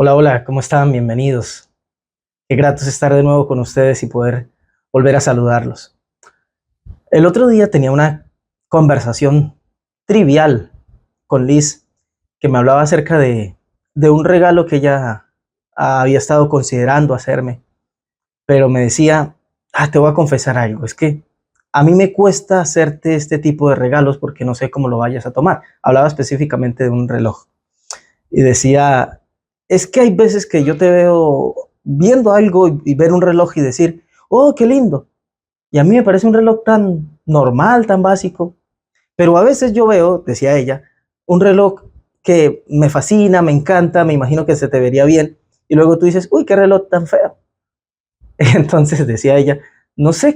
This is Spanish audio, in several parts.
Hola, hola, ¿cómo están? Bienvenidos. Qué grato es estar de nuevo con ustedes y poder volver a saludarlos. El otro día tenía una conversación trivial con Liz que me hablaba acerca de un regalo que ella había estado considerando hacerme, pero me decía, te voy a confesar algo, es que a mí me cuesta hacerte este tipo de regalos porque no sé cómo lo vayas a tomar. Hablaba específicamente de un reloj y decía, es que hay veces que yo te veo viendo algo y ver un reloj y decir, oh, qué lindo. Y a mí me parece un reloj tan normal, tan básico. Pero a veces yo veo, decía ella, un reloj que me fascina, me encanta, me imagino que se te vería bien. Y luego tú dices, uy, qué reloj tan feo. Entonces decía ella, no sé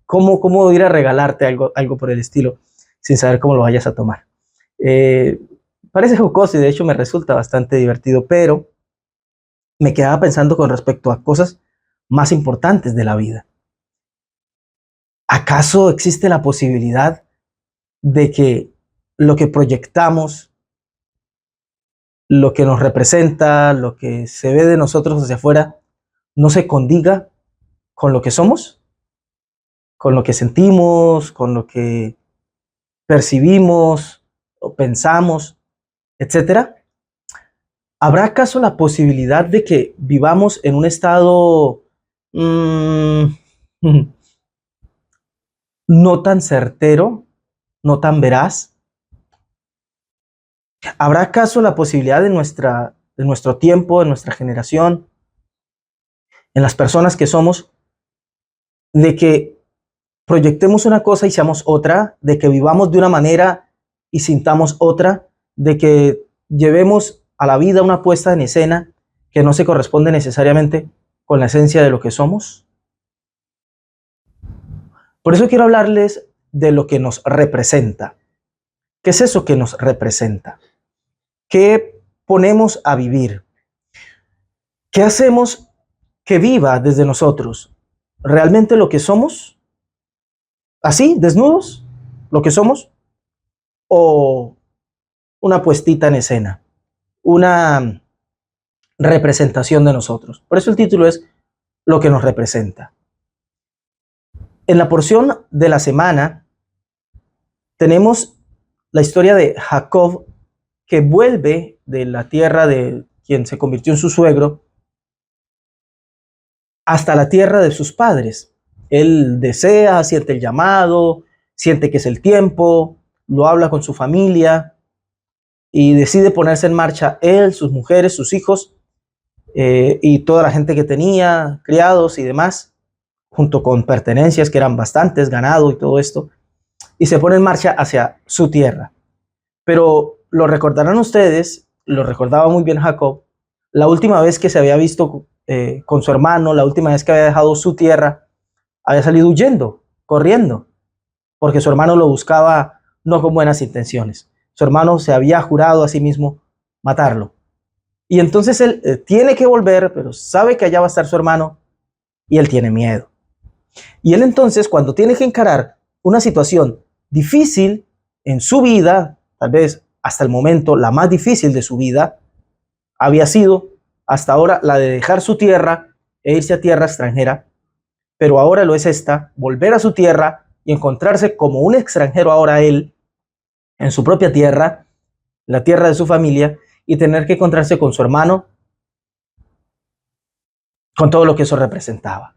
cómo ir a regalarte algo por el estilo, sin saber cómo lo vayas a tomar. Eh, Parece jocoso y de hecho me resulta bastante divertido, pero me quedaba pensando con respecto a cosas más importantes de la vida. ¿Acaso existe la posibilidad de que lo que proyectamos, lo que nos representa, lo que se ve de nosotros hacia afuera, no se condiga con lo que somos, con lo que sentimos, con lo que percibimos o pensamos, etcétera? ¿Habrá acaso la posibilidad de que vivamos en un estado mmm, no tan certero, no tan veraz? ¿Habrá acaso la posibilidad de nuestro tiempo, de nuestra generación, en las personas que somos, de que proyectemos una cosa y seamos otra, de que vivamos de una manera y sintamos otra, de que llevemos a la vida una puesta en escena que no se corresponde necesariamente con la esencia de lo que somos? Por eso quiero hablarles de lo que nos representa. ¿Qué es eso que nos representa? ¿Qué ponemos a vivir? ¿Qué hacemos que viva desde nosotros? ¿Realmente lo que somos? ¿Así, desnudos? ¿Lo que somos? ¿O una puestita en escena? Una representación de nosotros. Por eso el título es Lo que nos representa. En la porción de la semana tenemos la historia de Jacob, que vuelve de la tierra de quien se convirtió en su suegro hasta la tierra de sus padres. Él desea, siente el llamado, siente que es el tiempo, lo habla con su familia y decide ponerse en marcha él, sus mujeres, sus hijos y toda la gente que tenía, criados y demás, junto con pertenencias que eran bastantes, ganado y todo esto, y se pone en marcha hacia su tierra. Pero lo recordarán ustedes, lo recordaba muy bien Jacob, la última vez que se había visto con su hermano, la última vez que había dejado su tierra, había salido huyendo, corriendo, porque su hermano lo buscaba no con buenas intenciones. Su hermano se había jurado a sí mismo matarlo. Y entonces él tiene que volver, pero sabe que allá va a estar su hermano y él tiene miedo. Y él entonces, cuando tiene que encarar una situación difícil en su vida, tal vez hasta el momento la más difícil de su vida, había sido hasta ahora la de dejar su tierra e irse a tierra extranjera, pero ahora lo es esta, volver a su tierra y encontrarse como un extranjero ahora él, en su propia tierra, la tierra de su familia, y tener que encontrarse con su hermano, con todo lo que eso representaba.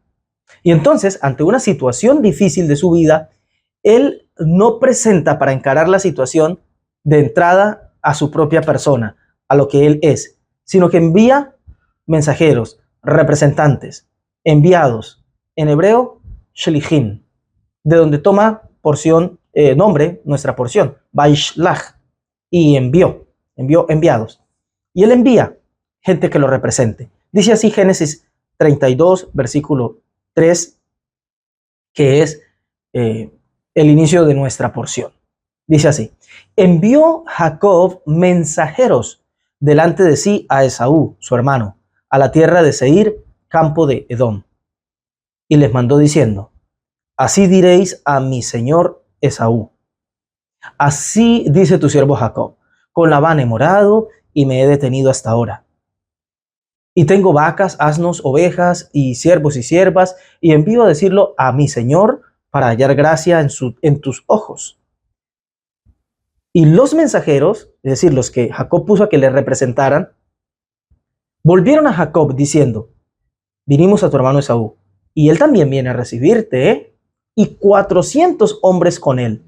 Y entonces, ante una situación difícil de su vida, él no presenta para encarar la situación de entrada a su propia persona, a lo que él es, sino que envía mensajeros, representantes, enviados, en hebreo, shlichim, de donde toma porción, nombre, nuestra porción, Vaishlach, y envió enviados. Y él envía gente que lo represente. Dice así Génesis 32, versículo 3, que es eh, el inicio de nuestra porción. Dice así: envió Jacob mensajeros delante de sí a Esaú, su hermano, a la tierra de Seir, campo de Edom, y les mandó diciendo: así diréis a mi señor Esaú, así dice tu siervo Jacob, con Labán he morado y me he detenido hasta ahora. y tengo vacas, asnos, ovejas y siervos y siervas, y envío a decirlo a mi señor para hallar gracia en tus ojos. Y los mensajeros, es decir, los que Jacob puso a que le representaran, volvieron a Jacob diciendo: vinimos a tu hermano Esaú, y él también viene a recibirte, ¿eh? Y 400 hombres con él.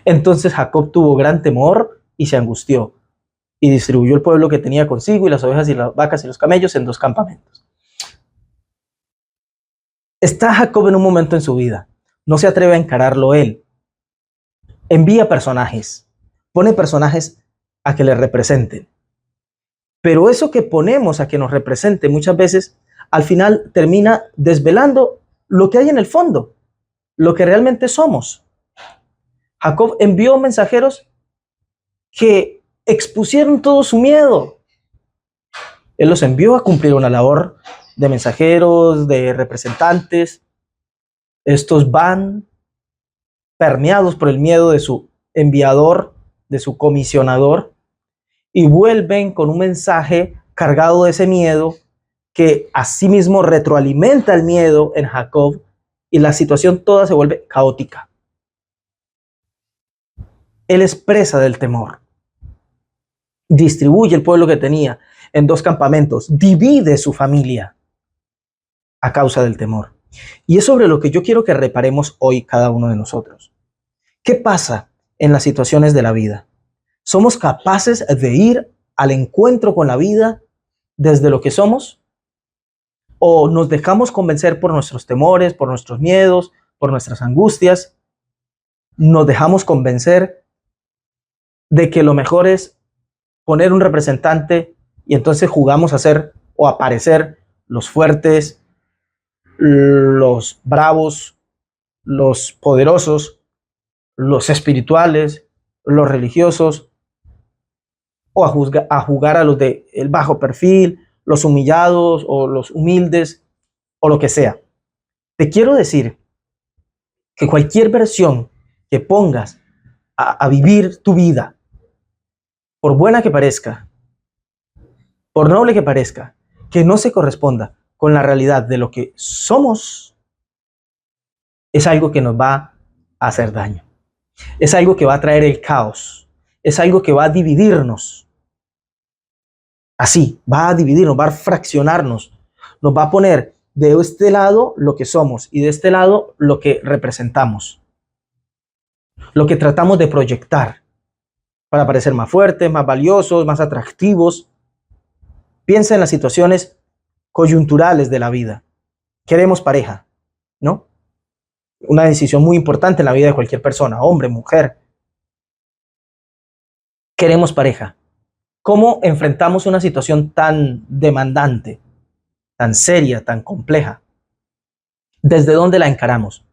Entonces Jacob tuvo gran temor y se angustió, y distribuyó el pueblo que tenía consigo y las ovejas y las vacas y los camellos en 2 campamentos. Está Jacob en un momento en su vida, no se atreve a encararlo él, envía personajes, pone personajes a que le representen. Pero eso que ponemos a que nos represente muchas veces, al final termina desvelando lo que hay en el fondo, lo que realmente somos. Jacob envió mensajeros que expusieron todo su miedo. Él los envió a cumplir una labor de mensajeros, de representantes. Estos van permeados por el miedo de su enviador, de su comisionador, y vuelven con un mensaje cargado de ese miedo que asimismo retroalimenta el miedo en Jacob, y la situación toda se vuelve caótica. Él es presa del temor. Distribuye el pueblo que tenía en 2 campamentos, divide su familia a causa del temor. Y es sobre lo que yo quiero que reparemos hoy cada uno de nosotros. ¿Qué pasa en las situaciones de la vida? ¿Somos capaces de ir al encuentro con la vida desde lo que somos? ¿O nos dejamos convencer por nuestros temores, por nuestros miedos, por nuestras angustias? ¿Nos dejamos convencer de que lo mejor es poner un representante y entonces jugamos a ser o a parecer los fuertes, los bravos, los poderosos, los espirituales, los religiosos, o a jugar a los de el bajo perfil, los humillados o los humildes o lo que sea? Te quiero decir que cualquier versión que pongas a vivir tu vida, por buena que parezca, por noble que parezca, que no se corresponda con la realidad de lo que somos, es algo que nos va a hacer daño. Es algo que va a traer el caos. Es algo que va a dividirnos. Así, va a dividirnos, va a fraccionarnos. Nos va a poner de este lado lo que somos y de este lado lo que representamos. Lo que tratamos de proyectar para parecer más fuertes, más valiosos, más atractivos. Piensa en las situaciones coyunturales de la vida. Queremos pareja, ¿no? Una decisión muy importante en la vida de cualquier persona, hombre, mujer. Queremos pareja. ¿Cómo enfrentamos una situación tan demandante, tan seria, tan compleja? ¿Desde dónde la encaramos?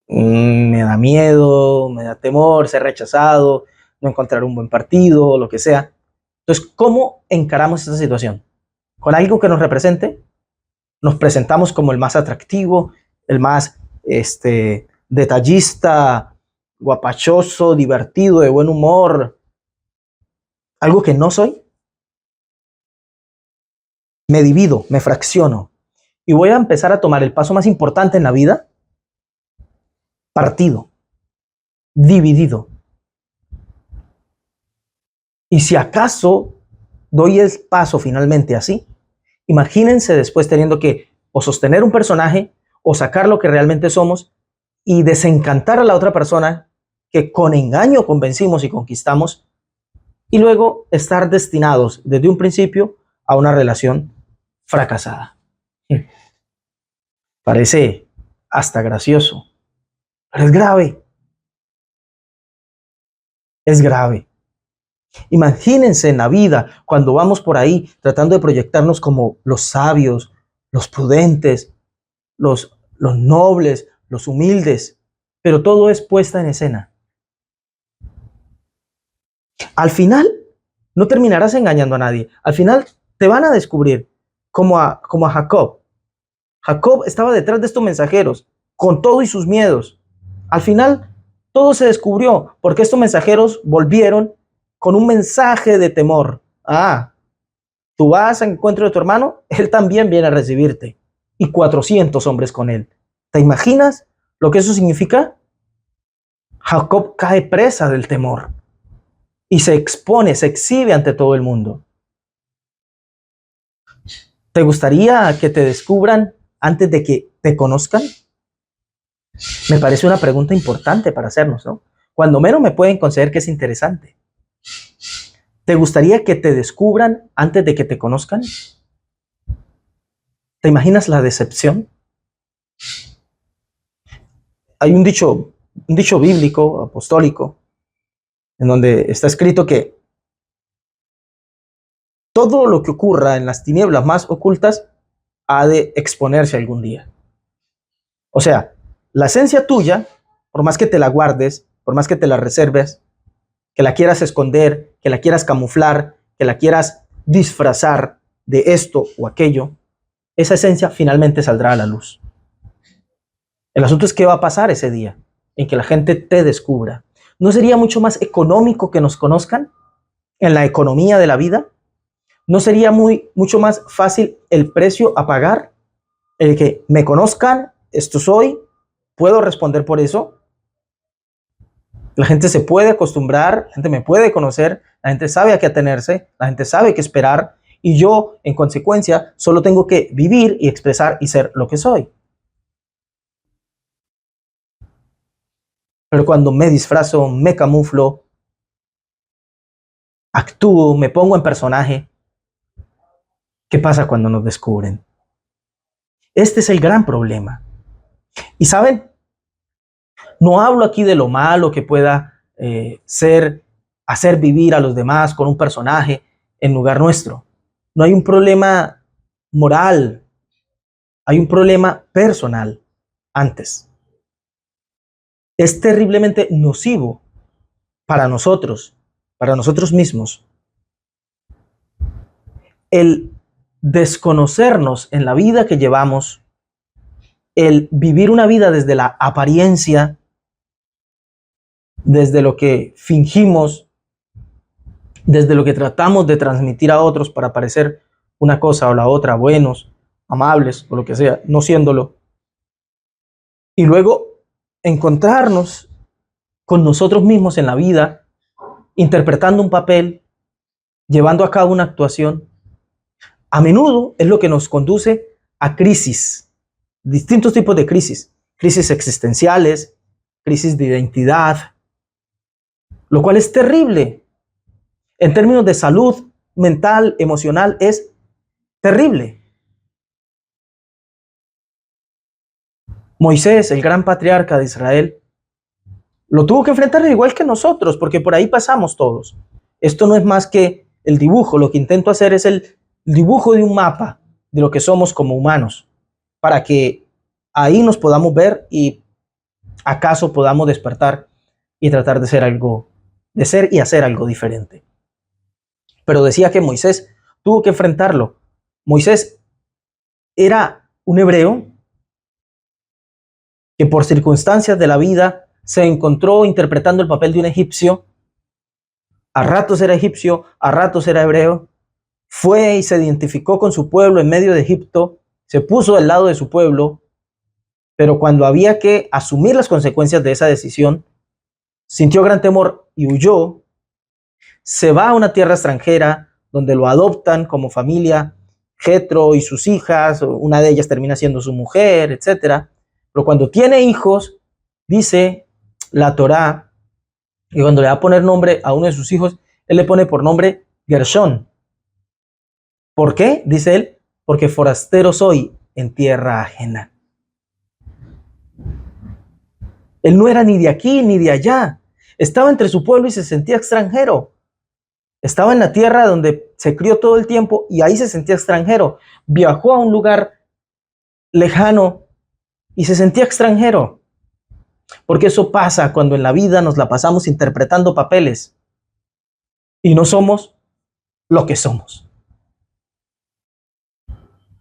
Me da miedo, me da temor ser rechazado, no encontrar un buen partido, lo que sea. Entonces, ¿cómo encaramos esa situación? ¿Con algo que nos represente? Nos presentamos como el más atractivo, el más detallista, guapachoso, divertido, de buen humor. ¿Algo que no soy? Me divido, me fracciono y voy a empezar a tomar el paso más importante en la vida: partido, dividido. Y si acaso doy el paso finalmente así, imagínense después teniendo que o sostener un personaje o sacar lo que realmente somos y desencantar a la otra persona que con engaño convencimos y conquistamos, y luego estar destinados desde un principio a una relación fracasada. Parece hasta gracioso, pero es grave. Es grave. Imagínense en la vida cuando vamos por ahí tratando de proyectarnos como los sabios, los prudentes, los nobles, los humildes, pero todo es puesta en escena. Al final no terminarás engañando a nadie. Al final te van a descubrir como a Jacob. Jacob estaba detrás de estos mensajeros con todo y sus miedos. Al final todo se descubrió porque estos mensajeros volvieron con un mensaje de temor, Ah, tú vas al encuentro de tu hermano, él también viene a recibirte. Y 400 hombres con él. ¿Te imaginas lo que eso significa? Jacob cae presa del temor y se expone, se exhibe ante todo el mundo. ¿Te gustaría que te descubran antes de que te conozcan? Me parece una pregunta importante para hacernos, ¿no? Cuando menos me pueden conceder que es interesante. ¿Te gustaría que te descubran antes de que te conozcan? ¿Te imaginas la decepción? Hay un dicho bíblico, apostólico, en donde está escrito que todo lo que ocurra en las tinieblas más ocultas ha de exponerse algún día. O sea, la esencia tuya, por más que te la guardes, por más que te la reserves, que la quieras esconder, que la quieras camuflar, que la quieras disfrazar de esto o aquello, esa esencia finalmente saldrá a la luz. El asunto es qué va a pasar ese día en que la gente te descubra. ¿No sería mucho más económico que nos conozcan en la economía de la vida? ¿No sería mucho más fácil el precio a pagar? El que me conozcan, esto soy, puedo responder por eso. La gente se puede acostumbrar, la gente me puede conocer, la gente sabe a qué atenerse, la gente sabe qué esperar y yo, en consecuencia, solo tengo que vivir y expresar y ser lo que soy. Pero cuando me disfrazo, me camuflo, actúo, me pongo en personaje, ¿qué pasa cuando nos descubren? Este es el gran problema. Y saben, no hablo aquí de lo malo que pueda ser hacer vivir a los demás con un personaje en lugar nuestro. No hay un problema moral, hay un problema personal antes. Es terriblemente nocivo para nosotros mismos, el desconocernos en la vida que llevamos, el vivir una vida desde la apariencia, desde lo que fingimos, desde lo que tratamos de transmitir a otros para parecer una cosa o la otra, buenos, amables o lo que sea, no siéndolo. Y luego encontrarnos con nosotros mismos en la vida, interpretando un papel, llevando a cabo una actuación, a menudo es lo que nos conduce a crisis, distintos tipos de crisis existenciales, crisis de identidad, lo cual es terrible. En términos de salud mental, emocional, es terrible. Moisés, el gran patriarca de Israel, lo tuvo que enfrentar igual que nosotros, porque por ahí pasamos todos. Esto no es más que el dibujo. Lo que intento hacer es el dibujo de un mapa de lo que somos como humanos, para que ahí nos podamos ver y acaso podamos despertar y tratar de ser algo, de ser y hacer algo diferente. Pero decía que Moisés tuvo que enfrentarlo. Moisés era un hebreo que por circunstancias de la vida se encontró interpretando el papel de un egipcio. A ratos era egipcio, a ratos era hebreo. Fue y se identificó con su pueblo en medio de Egipto, se puso del lado de su pueblo, pero cuando había que asumir las consecuencias de esa decisión, sintió gran temor y huyó. Se va a una tierra extranjera donde lo adoptan como familia, Jetro y sus hijas, una de ellas termina siendo su mujer, etcétera. Pero cuando tiene hijos, dice la Torá, que cuando le va a poner nombre a uno de sus hijos, él le pone por nombre Gershón. ¿Por qué? Dice él, porque forastero soy en tierra ajena. Él no era ni de aquí ni de allá. Estaba entre su pueblo y se sentía extranjero. Estaba en la tierra donde se crió todo el tiempo y ahí se sentía extranjero. Viajó a un lugar lejano y se sentía extranjero. Porque eso pasa cuando en la vida nos la pasamos interpretando papeles y no somos lo que somos.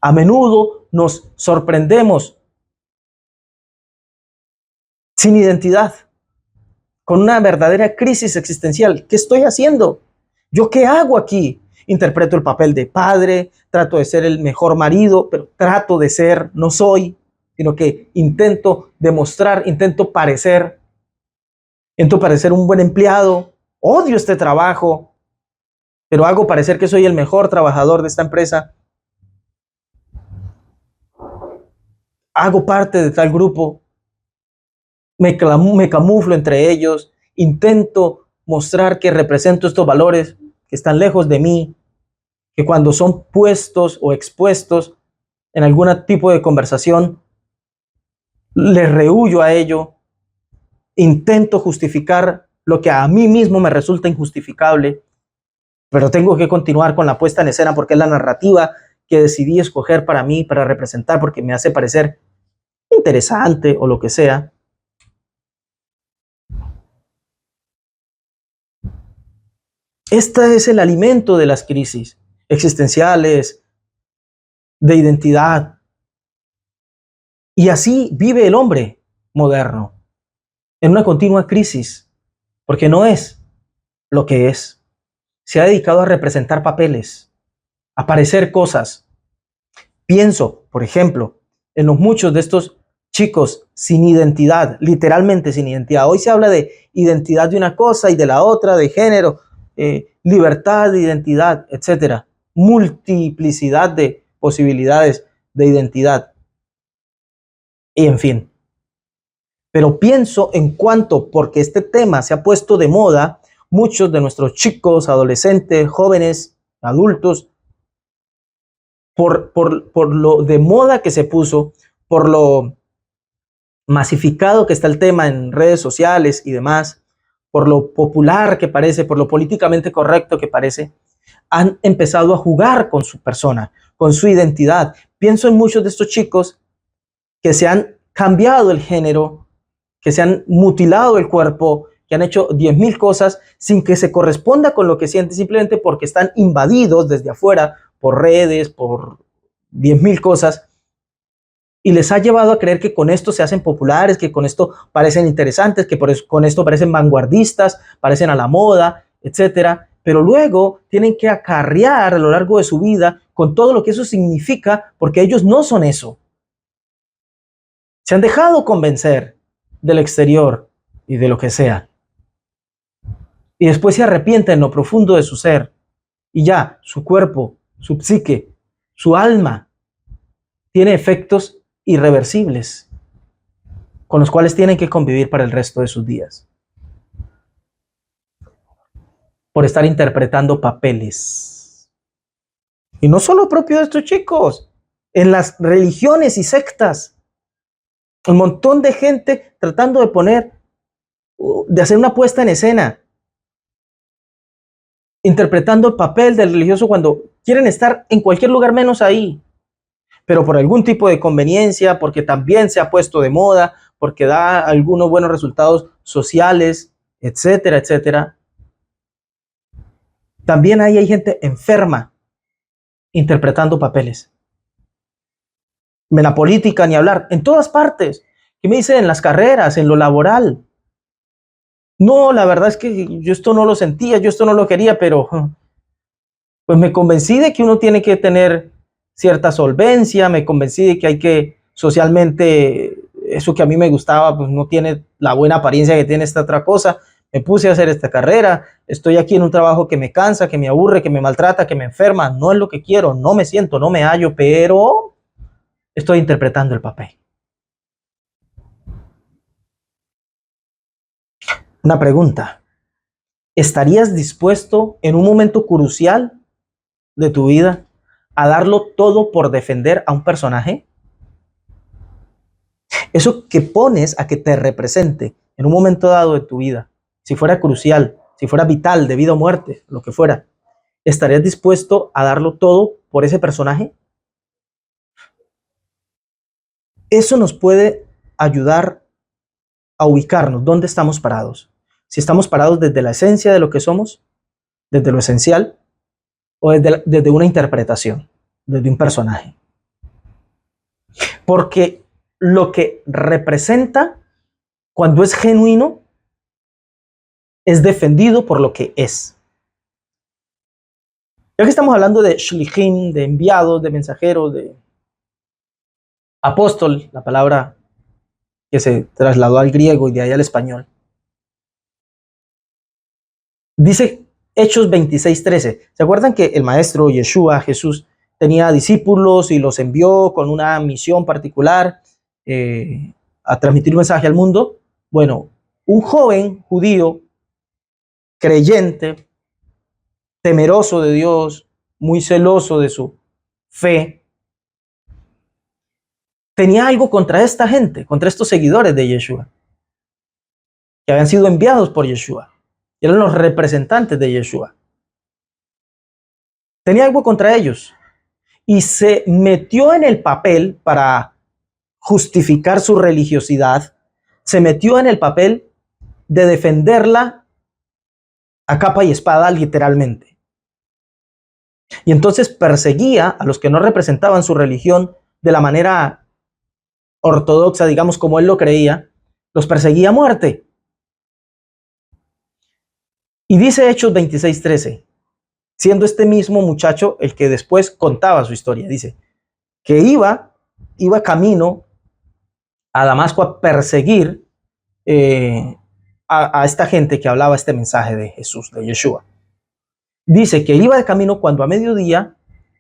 A menudo nos sorprendemos sin identidad, con una verdadera crisis existencial. ¿Qué estoy haciendo? ¿Yo qué hago aquí? interpreto el papel de padre, trato de ser el mejor marido, pero trato de ser, no soy, sino que intento demostrar, intento parecer un buen empleado, odio este trabajo, pero hago parecer que soy el mejor trabajador de esta empresa, hago parte de tal grupo, me camuflo entre ellos, intento mostrar que represento estos valores que están lejos de mí, que cuando son puestos o expuestos en algún tipo de conversación, les rehuyo a ello, intento justificar lo que a mí mismo me resulta injustificable, pero tengo que continuar con la puesta en escena porque es la narrativa que decidí escoger para mí, para representar, porque me hace parecer interesante o lo que sea. Este es el alimento de las crisis existenciales, de identidad. Y así vive el hombre moderno, en una continua crisis, porque no es lo que es. Se ha dedicado a representar papeles, a parecer cosas. Pienso, por ejemplo, en los muchos de estos chicos sin identidad, literalmente sin identidad. Hoy se habla de identidad de una cosa y de la otra, de género, libertad de identidad, etcétera. Multiplicidad de posibilidades de identidad. Y en fin. Pero pienso en cuanto, porque este tema se ha puesto de moda, muchos de nuestros chicos, adolescentes, jóvenes, adultos, por lo de moda que se puso, por lo masificado que está el tema en redes sociales y demás, por lo popular que parece, por lo políticamente correcto que parece, han empezado a jugar con su persona, con su identidad. Pienso en muchos de estos chicos que se han cambiado el género, que se han mutilado el cuerpo, que han hecho 10,000 cosas sin que se corresponda con lo que sienten, simplemente porque están invadidos desde afuera por redes, por 10,000 cosas, y les ha llevado a creer que con esto se hacen populares, que con esto parecen interesantes, que con esto parecen vanguardistas, parecen a la moda, etcétera. Pero luego tienen que acarrear a lo largo de su vida con todo lo que eso significa, porque ellos no son eso. Se han dejado convencer del exterior y de lo que sea. Y después se arrepienten en lo profundo de su ser. Y ya, su cuerpo, su psique, su alma tiene efectos irreversibles con los cuales tienen que convivir para el resto de sus días. Por estar interpretando papeles. Y no solo propio de estos chicos, en las religiones y sectas. Un montón de gente tratando de hacer una puesta en escena, interpretando el papel del religioso cuando quieren estar en cualquier lugar menos ahí, pero por algún tipo de conveniencia, porque también se ha puesto de moda, porque da algunos buenos resultados sociales, etcétera, etcétera. También ahí hay gente enferma interpretando papeles. En la política ni hablar, en todas partes. ¿Qué me dicen en las carreras, en lo laboral? No, la verdad es que yo esto no lo sentía, yo esto no lo quería, pero pues me convencí de que uno tiene que tener cierta solvencia, me convencí de que hay que socialmente, eso que a mí me gustaba, pues no tiene la buena apariencia que tiene esta otra cosa. Me puse a hacer esta carrera, estoy aquí en un trabajo que me cansa, que me aburre, que me maltrata, que me enferma, no es lo que quiero, no me siento, no me hallo, pero estoy interpretando el papel. Una pregunta, ¿estarías dispuesto en un momento crucial de tu vida a darlo todo por defender a un personaje? Eso que pones a que te represente en un momento dado de tu vida, si fuera crucial, si fuera vital, de vida o muerte, lo que fuera, ¿estarías dispuesto a darlo todo por ese personaje? Eso nos puede ayudar a ubicarnos dónde estamos parados. Si estamos parados desde la esencia de lo que somos, desde lo esencial, o desde una interpretación, desde un personaje. Porque lo que representa, cuando es genuino, es defendido por lo que es. Ya que estamos hablando de shlichim, de enviados, de mensajeros, de apóstol, la palabra que se trasladó al griego y de ahí al español, dice Hechos 26:13. ¿Se acuerdan que el maestro Yeshua, Jesús, tenía discípulos y los envió con una misión particular a transmitir un mensaje al mundo? Bueno, un joven judío creyente, temeroso de Dios, muy celoso de su fe, tenía algo contra esta gente, contra estos seguidores de Yeshua, que habían sido enviados por Yeshua. Eran los representantes de Yeshua. Tenía algo contra ellos y se metió en el papel para justificar su religiosidad, se metió en el papel de defenderla a capa y espada, literalmente. Y entonces perseguía a los que no representaban su religión de la manera ortodoxa, digamos, como él lo creía, los perseguía a muerte. Y dice Hechos 26:13, siendo este mismo muchacho el que después contaba su historia, dice que iba camino a Damasco a perseguir a esta gente que hablaba este mensaje de Jesús, de Yeshua. Dice que iba de camino cuando a mediodía,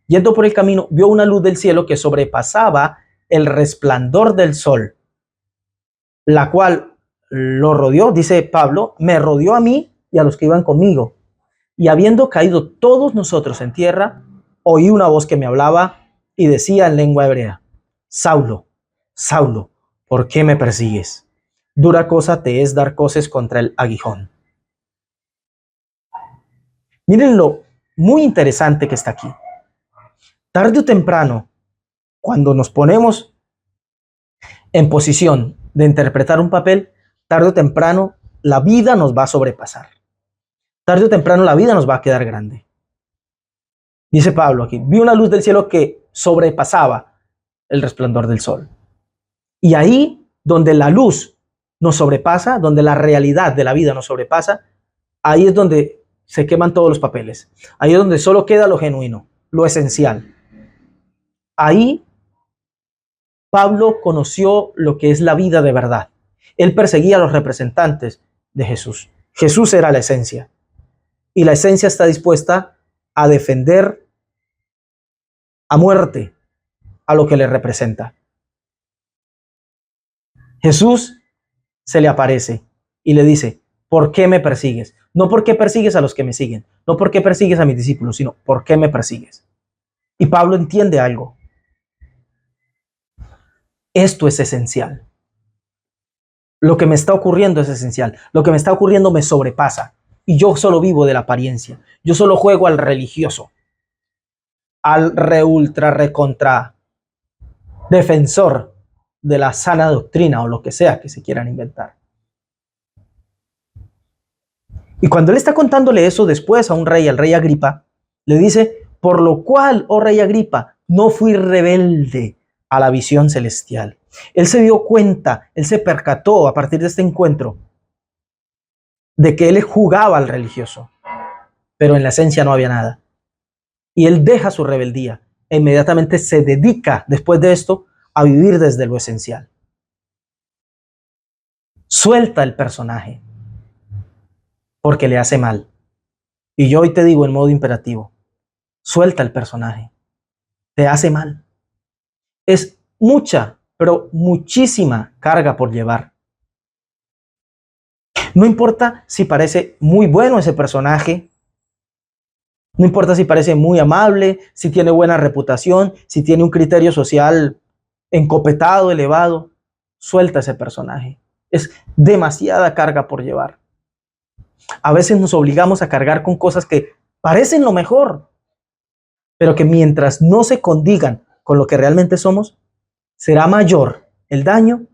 yendo por el camino, vio una luz del cielo que sobrepasaba el resplandor del sol, la cual lo rodeó, dice Pablo, me rodeó a mí y a los que iban conmigo. Y habiendo caído todos nosotros en tierra, oí una voz que me hablaba y decía en lengua hebrea, Saulo, Saulo, ¿por qué me persigues? Dura cosa te es dar coces contra el aguijón. Miren lo muy interesante que está aquí. Tarde o temprano, cuando nos ponemos en posición de interpretar un papel, tarde o temprano la vida nos va a sobrepasar. Tarde o temprano la vida nos va a quedar grande. Dice Pablo aquí, vi una luz del cielo que sobrepasaba el resplandor del sol. Y ahí donde la luz nos sobrepasa, donde la realidad de la vida nos sobrepasa, ahí es donde se queman todos los papeles. Ahí es donde solo queda lo genuino, lo esencial. Ahí Pablo conoció lo que es la vida de verdad. Él perseguía a los representantes de Jesús. Jesús era la esencia. Y la esencia está dispuesta a defender a muerte a lo que le representa. Jesús se le aparece y le dice, ¿por qué me persigues? No por qué persigues a los que me siguen, no por qué persigues a mis discípulos, sino ¿por qué me persigues? Y Pablo entiende algo. Esto es esencial. Lo que me está ocurriendo es esencial. Lo que me está ocurriendo me sobrepasa. Y yo solo vivo de la apariencia. Yo solo juego al religioso, al ultra recontra defensor de la sana doctrina o lo que sea que se quieran inventar. Y cuando él está contándole eso después a un rey, al rey Agripa, le dice, por lo cual, oh rey Agripa, no fui rebelde a la visión celestial. Él se dio cuenta, él se percató a partir de este encuentro de que él jugaba al religioso, pero en la esencia no había nada. Y él deja su rebeldía e inmediatamente se dedica, después de esto, a vivir desde lo esencial. Suelta el personaje porque le hace mal. Y yo hoy te digo en modo imperativo, suelta el personaje, te hace mal. Es mucha, pero muchísima carga por llevar. No importa si parece muy bueno ese personaje, no importa si parece muy amable, si tiene buena reputación, si tiene un criterio social encopetado, elevado, suelta ese personaje. Es demasiada carga por llevar. A veces nos obligamos a cargar con cosas que parecen lo mejor, pero que mientras no se condigan con lo que realmente somos, será mayor el daño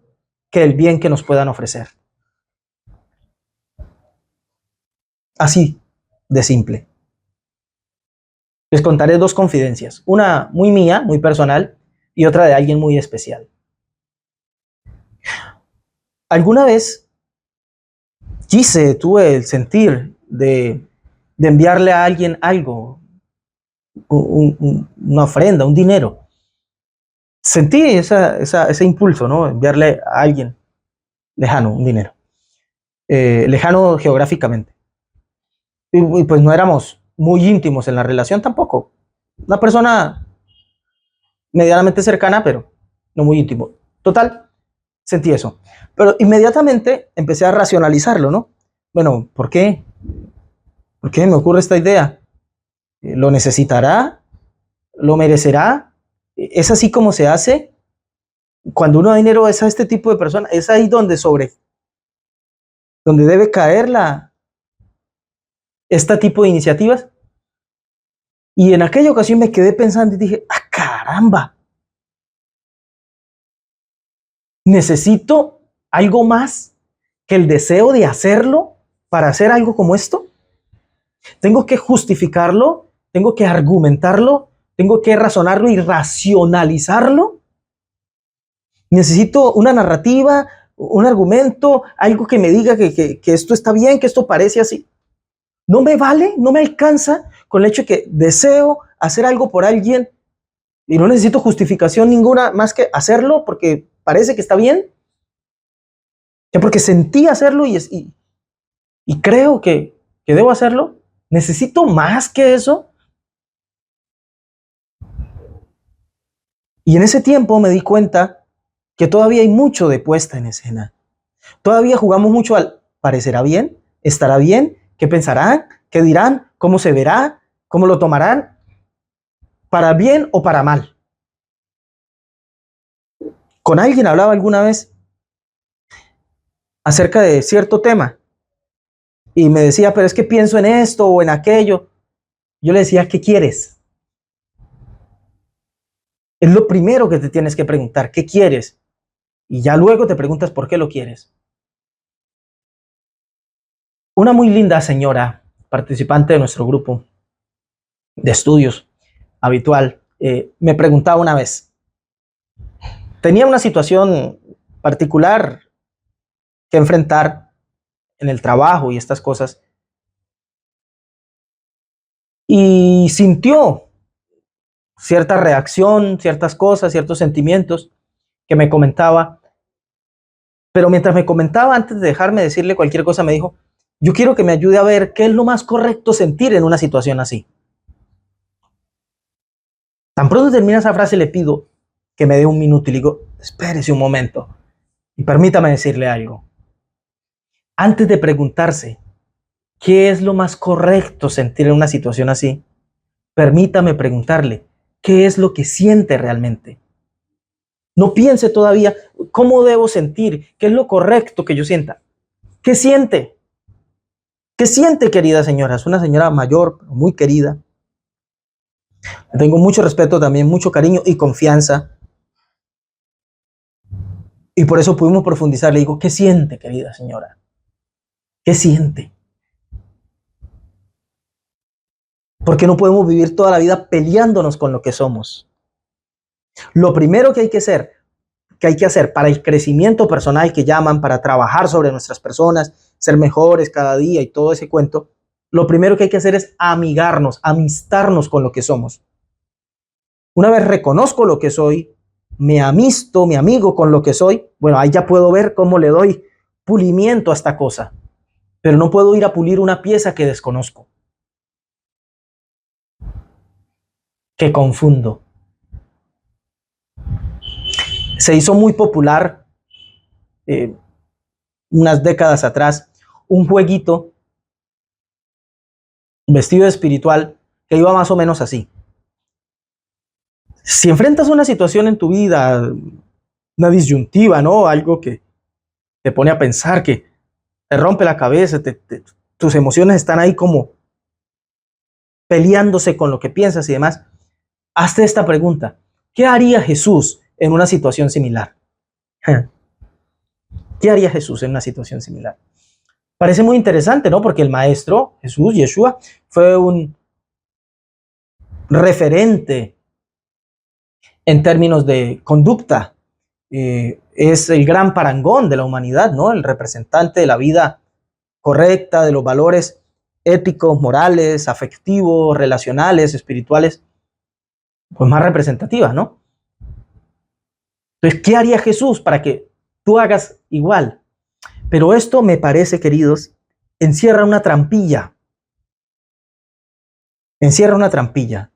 que el bien que nos puedan ofrecer. Así de simple. Les contaré dos confidencias, una muy mía, muy personal, y otra de alguien muy especial. Alguna vez tuve el sentir de enviarle a alguien algo, una ofrenda, un dinero. Sentí ese impulso, ¿no? Enviarle a alguien lejano un dinero, lejano geográficamente. Y pues no éramos muy íntimos en la relación tampoco. Una persona medianamente cercana, pero no muy íntimo. Total, sentí eso. Pero inmediatamente empecé a racionalizarlo, ¿no? Bueno, ¿por qué? ¿Por qué me ocurre esta idea? ¿Lo necesitará? ¿Lo merecerá? ¿Es así como se hace? Cuando uno da dinero es a este tipo de personas, es ahí donde debe caer este tipo de iniciativas. Y en aquella ocasión me quedé pensando y dije, ¡ah, caramba! ¿Necesito algo más que el deseo de hacerlo para hacer algo como esto? ¿Tengo que justificarlo? ¿Tengo que argumentarlo? ¿Tengo que razonarlo y racionalizarlo? ¿Necesito una narrativa, un argumento, algo que me diga que esto está bien, que esto parece así? No me vale, no me alcanza con el hecho de que deseo hacer algo por alguien y no necesito justificación ninguna más que hacerlo porque parece que está bien, que porque sentí hacerlo y creo que debo hacerlo. ¿Necesito más que eso? Y en ese tiempo me di cuenta que todavía hay mucho de puesta en escena. Todavía jugamos mucho al parecerá bien, estará bien, qué pensarán, qué dirán, cómo se verá, cómo lo tomarán, para bien o para mal. Con alguien hablaba alguna vez acerca de cierto tema y me decía, pero es que pienso en esto o en aquello. Yo le decía, ¿qué quieres? Es lo primero que te tienes que preguntar, ¿qué quieres? Y ya luego te preguntas por qué lo quieres. Una muy linda señora, participante de nuestro grupo de estudios habitual, me preguntaba una vez, tenía una situación particular que enfrentar en el trabajo y estas cosas, y sintió cierta reacción, ciertas cosas, ciertos sentimientos que me comentaba, pero mientras me comentaba, antes de dejarme decirle cualquier cosa, me dijo, yo quiero que me ayude a ver qué es lo más correcto sentir en una situación así. Tan pronto termina esa frase, le pido que me dé un minuto y le digo, espérese un momento y permítame decirle algo. Antes de preguntarse qué es lo más correcto sentir en una situación así, permítame preguntarle qué es lo que siente realmente. No piense todavía cómo debo sentir, qué es lo correcto que yo sienta. ¿Qué siente? ¿Qué siente, querida señora? Es una señora mayor, muy querida. Tengo mucho respeto también, mucho cariño y confianza. Y por eso pudimos profundizar. Le digo, ¿qué siente, querida señora? ¿Qué siente? Porque no podemos vivir toda la vida peleándonos con lo que somos. Lo primero que hay que hacer para el crecimiento personal que llaman, para trabajar sobre nuestras personas, ser mejores cada día y todo ese cuento, lo primero que hay que hacer es amigarnos, amistarnos con lo que somos. Una vez reconozco lo que soy, me amisto, me amigo con lo que soy, bueno, ahí ya puedo ver cómo le doy pulimiento a esta cosa, pero no puedo ir a pulir una pieza que desconozco, que confundo. Se hizo muy popular unas décadas atrás un jueguito vestido de espiritual que iba más o menos así. Si enfrentas una situación en tu vida, una disyuntiva, ¿no? Algo que te pone a pensar, que te rompe la cabeza, tus emociones están ahí como peleándose con lo que piensas y demás, hazte esta pregunta. ¿Qué haría Jesús en una situación similar? ¿Qué haría Jesús en una situación similar? Parece muy interesante, ¿no? Porque el maestro, Jesús, Yeshua, fue un referente en términos de conducta. Es el gran parangón de la humanidad, ¿no? El representante de la vida correcta, de los valores éticos, morales, afectivos, relacionales, espirituales pues más representativa, ¿no? Entonces, ¿qué haría Jesús para que tú hagas igual? Pero esto me parece, queridos, encierra una trampilla. Encierra una trampilla.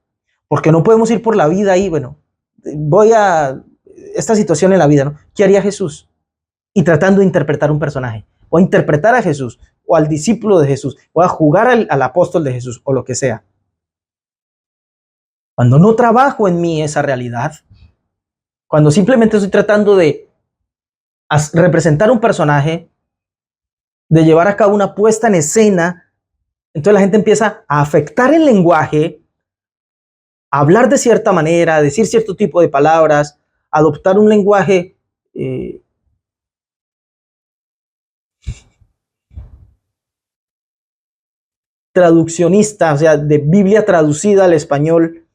Porque no podemos ir por la vida ahí, bueno, voy a esta situación en la vida, ¿no? ¿Qué haría Jesús? Y tratando de interpretar un personaje. O a interpretar a Jesús, o al discípulo de Jesús, o a jugar al apóstol de Jesús, o lo que sea. Cuando no trabajo en mí esa realidad, cuando simplemente estoy tratando de representar un personaje, de llevar a cabo una puesta en escena, entonces la gente empieza a afectar el lenguaje, a hablar de cierta manera, a decir cierto tipo de palabras, a adoptar un lenguaje traduccionista, o sea, de Biblia traducida al español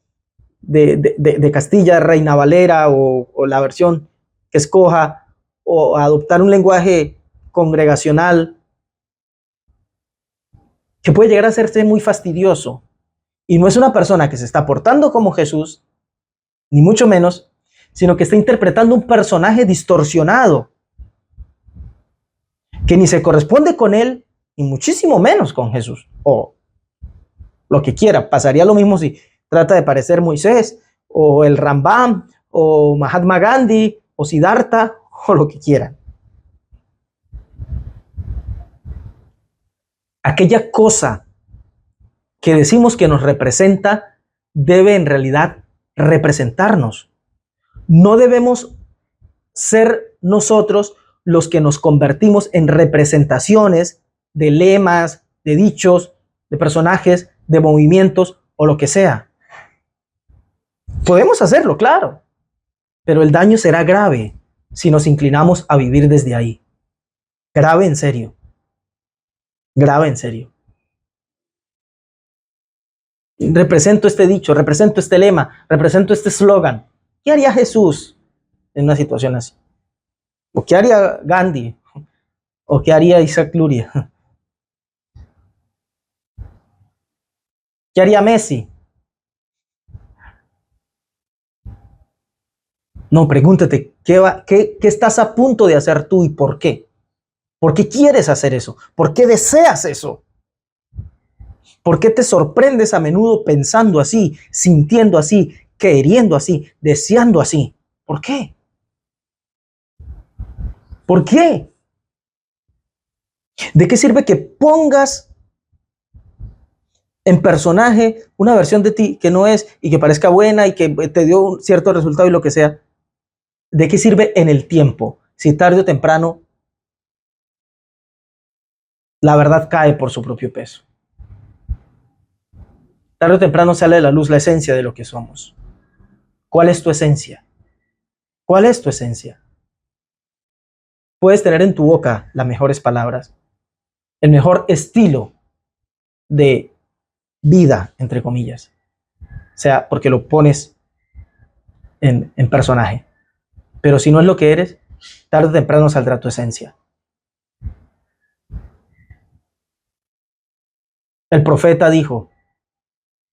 de Castilla, Reina Valera o la versión que escoja, o adoptar un lenguaje congregacional que puede llegar a hacerse muy fastidioso. Y no es una persona que se está portando como Jesús, ni mucho menos, sino que está interpretando un personaje distorsionado, que ni se corresponde con él, y muchísimo menos con Jesús, o lo que quiera. Pasaría lo mismo si trata de parecer Moisés, o el Rambam, o Mahatma Gandhi, o Siddhartha, o lo que quiera. Aquella cosa que decimos que nos representa debe en realidad representarnos. No debemos ser nosotros los que nos convertimos en representaciones de lemas, de dichos, de personajes, de movimientos o lo que sea. Podemos hacerlo, claro, pero el daño será grave si nos inclinamos a vivir desde ahí. Grave en serio. Grave en serio. Represento este dicho, represento este lema, represento este eslogan. ¿Qué haría Jesús en una situación así? ¿O qué haría Gandhi? ¿O qué haría Isaac Luria? ¿Qué haría Messi? No, pregúntate, ¿qué estás a punto de hacer tú y por qué? ¿Por qué quieres hacer eso? ¿Por qué deseas eso? ¿Por qué te sorprendes a menudo pensando así, sintiendo así, queriendo así, deseando así? ¿Por qué? ¿Por qué? ¿De qué sirve que pongas en personaje una versión de ti que no es y que parezca buena y que te dio un cierto resultado y lo que sea? ¿De qué sirve en el tiempo si tarde o temprano la verdad cae por su propio peso? Tarde o temprano sale de la luz la esencia de lo que somos. ¿Cuál es tu esencia? ¿Cuál es tu esencia? Puedes tener en tu boca las mejores palabras, el mejor estilo de vida, entre comillas. O sea, porque lo pones en personaje. Pero si no es lo que eres, tarde o temprano saldrá tu esencia. El profeta dijo,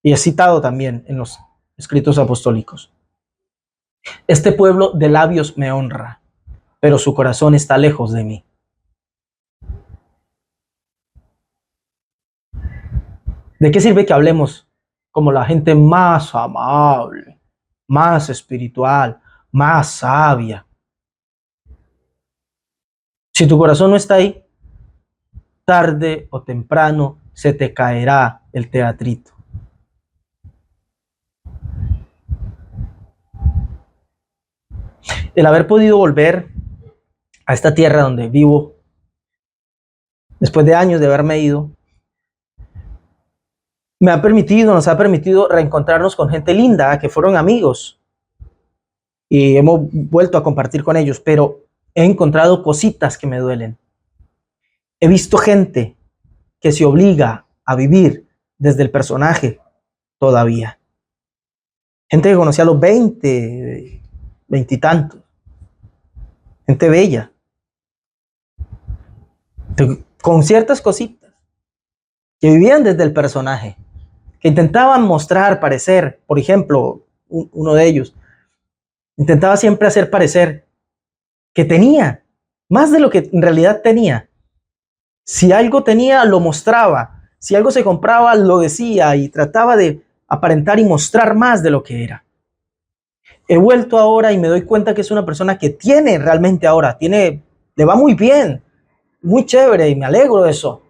y es citado también en los escritos apostólicos, este pueblo de labios me honra, pero su corazón está lejos de mí. ¿De qué sirve que hablemos como la gente más amable, más espiritual, más sabia? Si tu corazón no está ahí, tarde o temprano se te caerá el teatrito. El haber podido volver a esta tierra donde vivo, después de años de haberme ido, nos ha permitido reencontrarnos con gente linda, que fueron amigos, y hemos vuelto a compartir con ellos, pero he encontrado cositas que me duelen. He visto gente que se obliga a vivir desde el personaje todavía. Gente que conocí a los 20, 20 y tantos. Gente bella. Con ciertas cositas. Que vivían desde el personaje. Que intentaban mostrar, parecer, por ejemplo, uno de ellos. Intentaba siempre hacer parecer que tenía más de lo que en realidad tenía. Si algo tenía, lo mostraba. Si algo se compraba, lo decía y trataba de aparentar y mostrar más de lo que era. He vuelto ahora y me doy cuenta que es una persona que tiene realmente ahora, le va muy bien, muy chévere y me alegro de eso.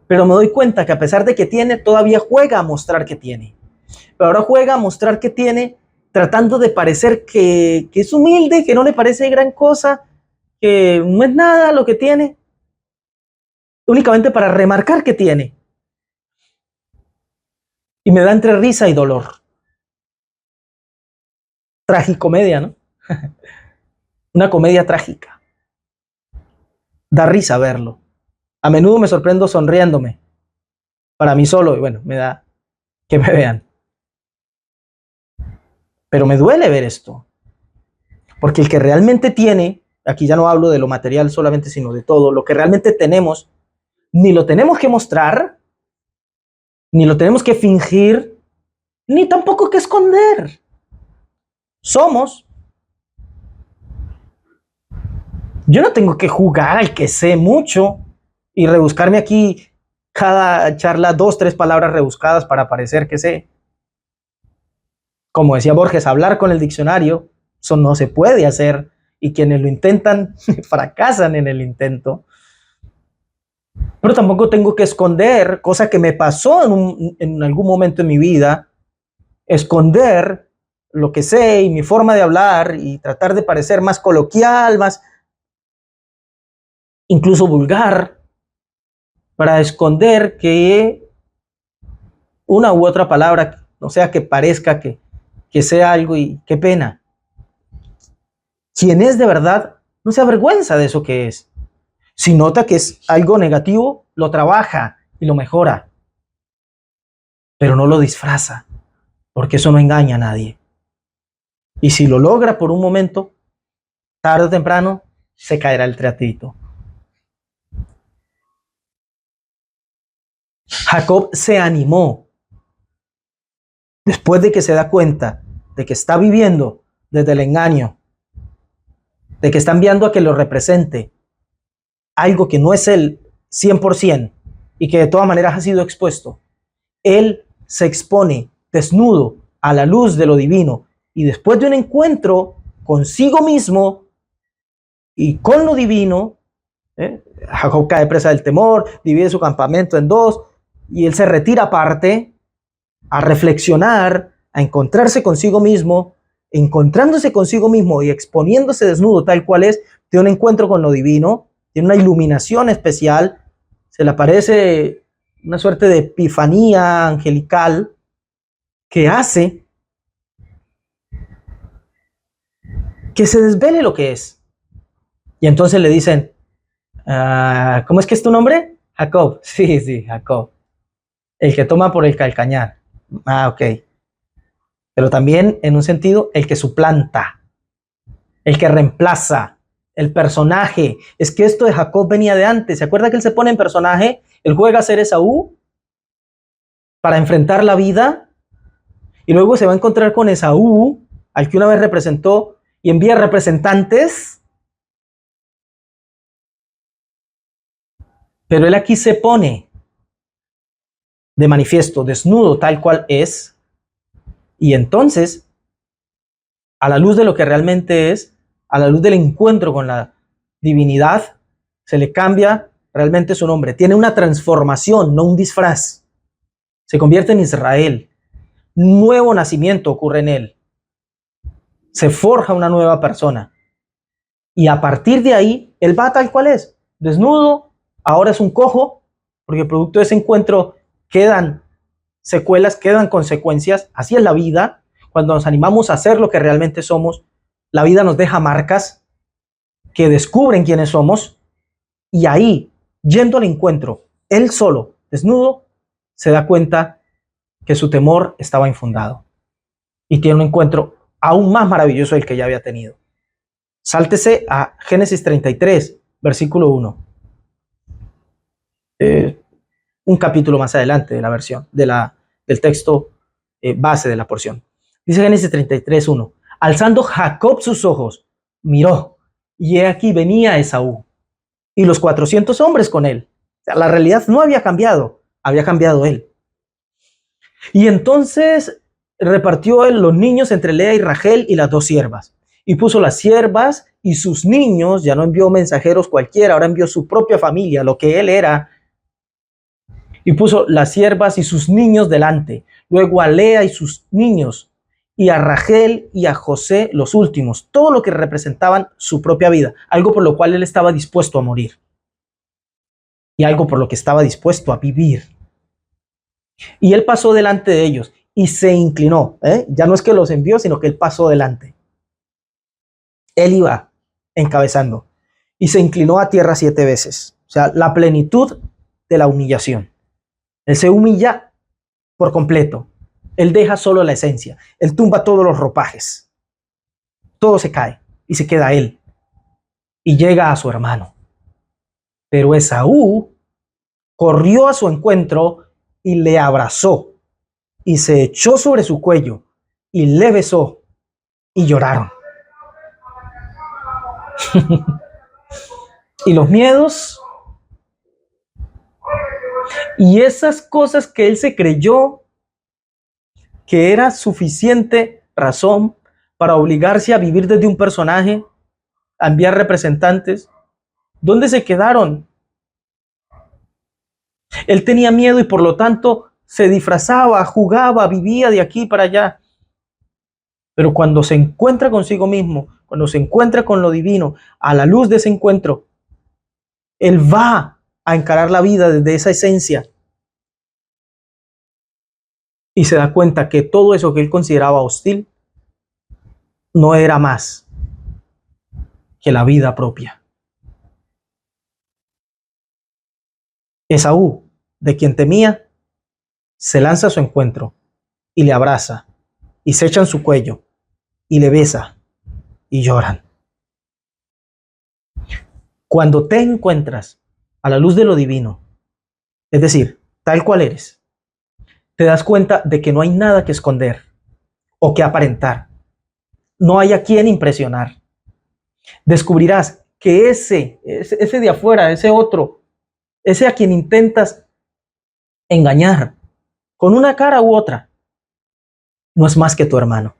Pero me doy cuenta que a pesar de que tiene, todavía juega a mostrar que tiene. Pero ahora juega a mostrar que tiene, tratando de parecer que es humilde, que no le parece gran cosa, que no es nada lo que tiene, únicamente para remarcar que tiene. Y me da entre risa y dolor. Tragicomedia, ¿no? Una comedia trágica. Da risa verlo. A menudo me sorprendo sonriéndome. Para mí solo, y bueno, me da que me vean. Pero me duele ver esto. Porque el que realmente tiene, aquí ya no hablo de lo material solamente, sino de todo, lo que realmente tenemos, ni lo tenemos que mostrar, ni lo tenemos que fingir, ni tampoco que esconder. Somos. Yo no tengo que jugar al que sé mucho y rebuscarme aquí cada charla 2, 3 palabras rebuscadas para parecer que sé. Como decía Borges, hablar con el diccionario, eso no se puede hacer y quienes lo intentan fracasan en el intento. Pero tampoco tengo que esconder, cosa que me pasó en algún momento en mi vida, esconder lo que sé y mi forma de hablar y tratar de parecer más coloquial, más incluso vulgar, para esconder que una u otra palabra, o sea, que parezca que sea algo y qué pena. Quien es de verdad no se avergüenza de eso que es. Si nota que es algo negativo, lo trabaja y lo mejora, pero no lo disfraza, porque eso no engaña a nadie. Y si lo logra por un momento, tarde o temprano se caerá el teatrito. Jacob se animó después de que se da cuenta de que está viviendo desde el engaño, de que está enviando a que lo represente algo que no es él 100% y que de todas maneras ha sido expuesto. Él se expone desnudo a la luz de lo divino y después de un encuentro consigo mismo y con lo divino, Jacob cae presa del temor, divide su campamento en dos y él se retira aparte a reflexionar, a encontrarse consigo mismo, encontrándose consigo mismo y exponiéndose desnudo tal cual es, tiene un encuentro con lo divino, tiene una iluminación especial, se le aparece una suerte de epifanía angelical que hace que se desvele lo que es. Y entonces le dicen, ¿cómo es que es tu nombre? Jacob. Sí, sí, Jacob. El que toma por el calcañar. Ok. Pero también en un sentido, el que suplanta, el que reemplaza, el personaje. Es que esto de Jacob venía de antes. ¿Se acuerda que él se pone en personaje? Él juega a ser Esaú para enfrentar la vida y luego se va a encontrar con Esaú, al que una vez representó y envía representantes. Pero él aquí se pone de manifiesto, desnudo tal cual es, y entonces, a la luz de lo que realmente es, a la luz del encuentro con la divinidad, se le cambia realmente su nombre. Tiene una transformación, no un disfraz. Se convierte en Israel. Nuevo nacimiento ocurre en él. Se forja una nueva persona. Y a partir de ahí, él va tal cual es. Desnudo, ahora es un cojo, porque producto de ese encuentro quedan secuelas, quedan consecuencias. Así es la vida. Cuando nos animamos a ser lo que realmente somos, la vida nos deja marcas que descubren quiénes somos. Y ahí, yendo al encuentro, él solo, desnudo, se da cuenta que su temor estaba infundado. Y tiene un encuentro aún más maravilloso del que ya había tenido. Sáltese a Génesis 33, versículo 1. Un capítulo más adelante de la versión, del texto base de la porción. Dice Génesis 33:1. Alzando Jacob sus ojos, miró, y he aquí venía Esaú, y los 400 hombres con él. O sea, la realidad no había cambiado él. Y entonces repartió él los niños entre Lea y Rachel y las dos siervas. Y puso las siervas y sus niños, ya no envió mensajeros cualquiera, ahora envió su propia familia, lo que él era. Y puso las siervas y sus niños delante, luego a Lea y sus niños, y a Rachel y a José los últimos, todo lo que representaban su propia vida, algo por lo cual él estaba dispuesto a morir y algo por lo que estaba dispuesto a vivir. Y él pasó delante de ellos y se inclinó, ya no es que los envió, sino que él pasó delante. Él iba encabezando y se inclinó a tierra 7 veces, o sea, la plenitud de la humillación. Él se humilla por completo. Él deja solo la esencia. Él tumba todos los ropajes. Todo se cae y se queda él. Y llega a su hermano. Pero Esaú corrió a su encuentro y le abrazó y se echó sobre su cuello y le besó y lloraron. Y los miedos y esas cosas que él se creyó que era suficiente razón para obligarse a vivir desde un personaje, a enviar representantes, ¿dónde se quedaron? Él tenía miedo y por lo tanto se disfrazaba, jugaba, vivía de aquí para allá. Pero cuando se encuentra consigo mismo, cuando se encuentra con lo divino, a la luz de ese encuentro, él va a encarar la vida desde esa esencia y se da cuenta que todo eso que él consideraba hostil no era más que la vida propia. Esaú, de quien temía, se lanza a su encuentro y le abraza y se echa en su cuello y le besa y lloran. Cuando te encuentras a la luz de lo divino, es decir, tal cual eres, te das cuenta de que no hay nada que esconder o que aparentar. No hay a quien impresionar. Descubrirás que ese de afuera, ese otro, ese a quien intentas engañar con una cara u otra, no es más que tu hermano.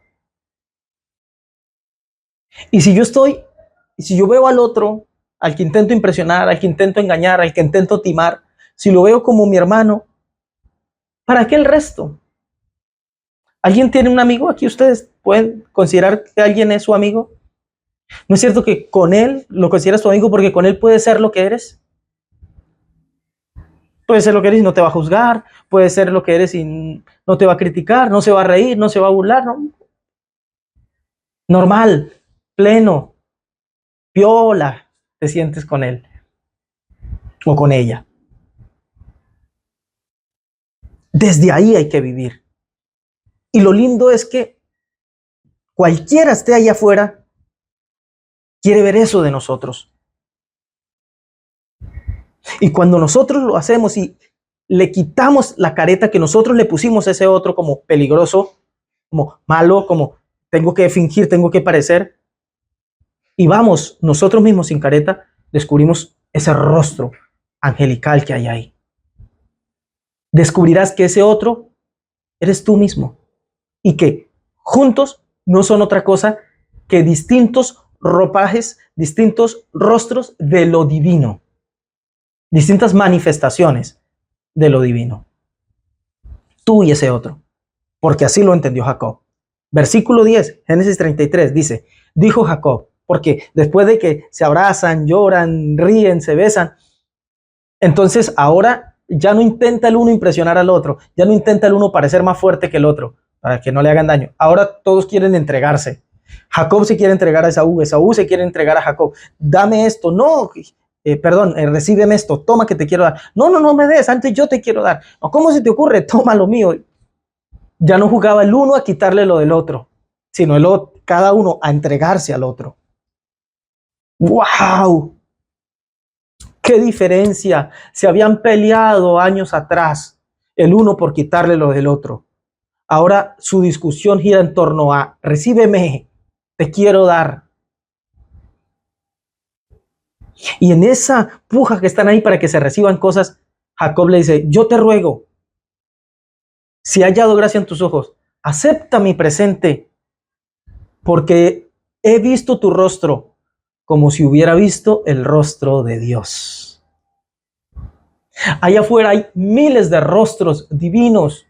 Y si yo veo al otro, al que intento impresionar, al que intento engañar, al que intento timar, si lo veo como mi hermano, ¿para qué el resto? ¿Alguien tiene un amigo? Aquí ustedes pueden considerar que alguien es su amigo. ¿No es cierto que con él lo consideras tu amigo porque con él puedes ser lo que eres? Puede ser lo que eres y no te va a juzgar, puede ser lo que eres y no te va a criticar, no se va a reír, no se va a burlar, ¿no? Normal, pleno, piola, te sientes con él o con ella. Desde ahí hay que vivir. Y lo lindo es que cualquiera esté allá afuera, quiere ver eso de nosotros. Y cuando nosotros lo hacemos y le quitamos la careta que nosotros le pusimos a ese otro como peligroso, como malo, como tengo que fingir, tengo que parecer, y vamos nosotros mismos sin careta, descubrimos ese rostro angelical que hay ahí. Descubrirás que ese otro eres tú mismo y que juntos no son otra cosa que distintos ropajes, distintos rostros de lo divino, distintas manifestaciones de lo divino. Tú y ese otro, porque así lo entendió Jacob. Versículo 10, Génesis 33, dice, dijo Jacob, porque después de que se abrazan, lloran, ríen, se besan, entonces ahora ya no intenta el uno impresionar al otro, ya no intenta el uno parecer más fuerte que el otro, para que no le hagan daño. Ahora todos quieren entregarse. Jacob se quiere entregar a Esaú, Esaú se quiere entregar a Jacob. Dame esto, no, recíbeme esto, toma que te quiero dar. No, no, no me des, antes yo te quiero dar. No, ¿cómo se te ocurre? Toma lo mío. Ya no jugaba el uno a quitarle lo del otro, sino el otro, cada uno a entregarse al otro. ¡Wow! ¡Qué diferencia! Se habían peleado años atrás el uno por quitarle lo del otro. Ahora su discusión gira en torno a: recíbeme, te quiero dar. Y en esa puja que están ahí para que se reciban cosas, Jacob le dice: yo te ruego, si he hallado gracia en tus ojos, acepta mi presente, porque he visto tu rostro como si hubiera visto el rostro de Dios. Allá afuera hay miles de rostros divinos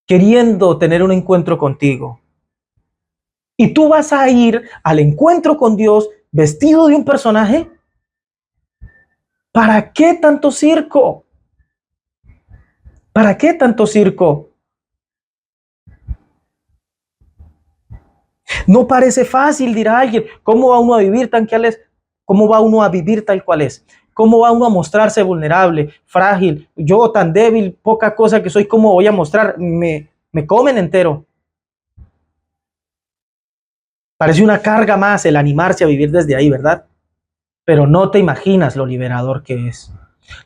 queriendo tener un encuentro contigo. Y tú vas a ir al encuentro con Dios vestido de un personaje. ¿Para qué tanto circo? ¿Para qué tanto circo? No parece fácil, dirá alguien. ¿Cómo va uno a vivir tal cual es? ¿Cómo va uno a vivir tal cual es? ¿Cómo va uno a mostrarse vulnerable, frágil? Yo tan débil, poca cosa que soy, ¿cómo voy a mostrar? Me comen entero. Parece una carga más el animarse a vivir desde ahí, ¿verdad? Pero no te imaginas lo liberador que es.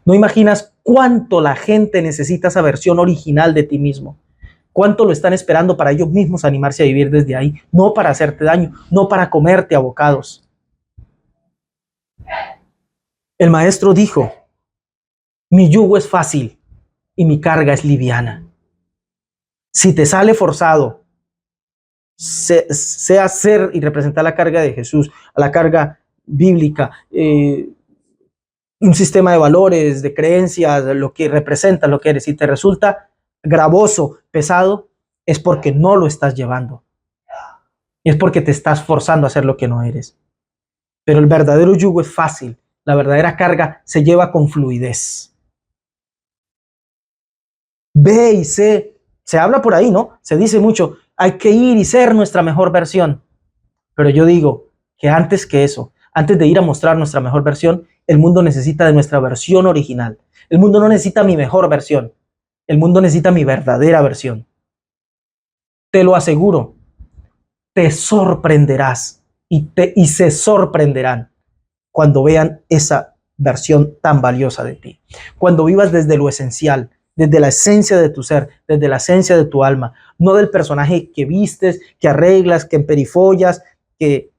No imaginas cuánto la gente necesita esa versión original de ti mismo. Cuánto lo están esperando para ellos mismos animarse a vivir desde ahí. No para hacerte daño, no para comerte a bocados. El maestro dijo: mi yugo es fácil y mi carga es liviana. Si te sale forzado, sea ser y representar la carga de Jesús, la carga bíblica, un sistema de valores, de creencias, lo que representa lo que eres, si te resulta gravoso, pesado, es porque no lo estás llevando. Es porque te estás forzando a hacer lo que no eres. Pero el verdadero yugo es fácil. La verdadera carga se lleva con fluidez. Ve y sé. Se habla por ahí, ¿no? Se dice mucho: hay que ir y ser nuestra mejor versión. Pero yo digo que antes que eso, antes de ir a mostrar nuestra mejor versión, el mundo necesita de nuestra versión original. El mundo no necesita mi mejor versión. El mundo necesita mi verdadera versión. Te lo aseguro. Te sorprenderás y se sorprenderán cuando vean esa versión tan valiosa de ti. Cuando vivas desde lo esencial, desde la esencia de tu ser, desde la esencia de tu alma, no del personaje que vistes, que arreglas, que emperifollas, que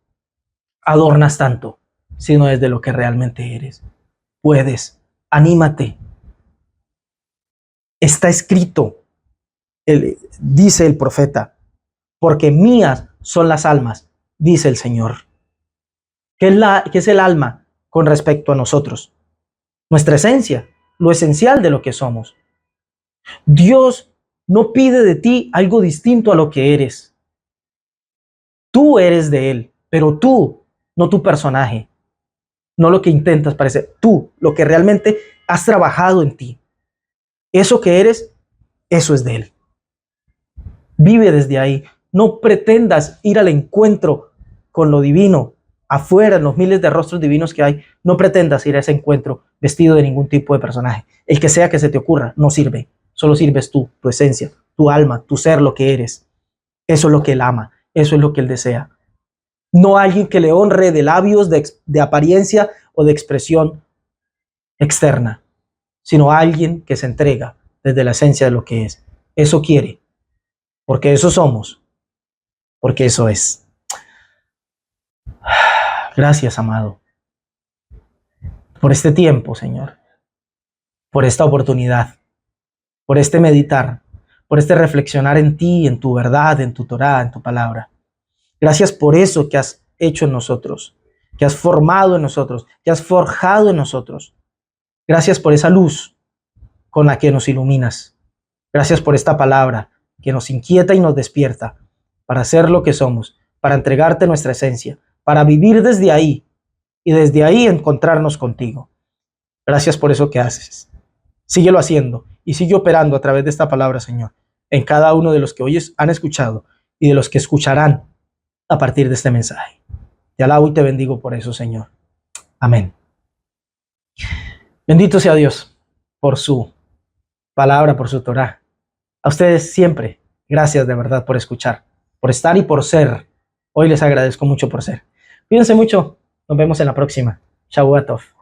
adornas tanto, sino desde lo que realmente eres. Puedes, anímate. Está escrito, dice el profeta: porque mías son las almas, dice el Señor. ¿Qué es el alma con respecto a nosotros? Nuestra esencia, lo esencial de lo que somos. Dios no pide de ti algo distinto a lo que eres. Tú eres de Él, pero tú, no tu personaje, no lo que intentas parecer, tú, lo que realmente has trabajado en ti. Eso que eres, eso es de Él. Vive desde ahí. No pretendas ir al encuentro con lo divino afuera, en los miles de rostros divinos que hay. No pretendas ir a ese encuentro vestido de ningún tipo de personaje. El que sea que se te ocurra no sirve. Solo sirves tú, tu esencia, tu alma, tu ser, lo que eres. Eso es lo que Él ama. Eso es lo que Él desea. No alguien que le honre de labios, de apariencia o de expresión externa, sino alguien que se entrega desde la esencia de lo que es. Eso quiere, porque eso somos, porque eso es. Gracias, amado, por este tiempo, Señor, por esta oportunidad, por este meditar, por este reflexionar en ti, en tu verdad, en tu Torá, en tu palabra. Gracias por eso que has hecho en nosotros, que has formado en nosotros, que has forjado en nosotros. Gracias por esa luz con la que nos iluminas. Gracias por esta palabra que nos inquieta y nos despierta para ser lo que somos, para entregarte nuestra esencia, para vivir desde ahí y desde ahí encontrarnos contigo. Gracias por eso que haces. Síguelo haciendo y sigue operando a través de esta palabra, Señor, en cada uno de los que hoy han escuchado y de los que escucharán a partir de este mensaje. Te alabo y te bendigo por eso, Señor. Amén. Bendito sea Dios por su palabra, por su Torá. A ustedes siempre, gracias de verdad por escuchar, por estar y por ser. Hoy les agradezco mucho por ser. Cuídense mucho. Nos vemos en la próxima. Shavuot Tov.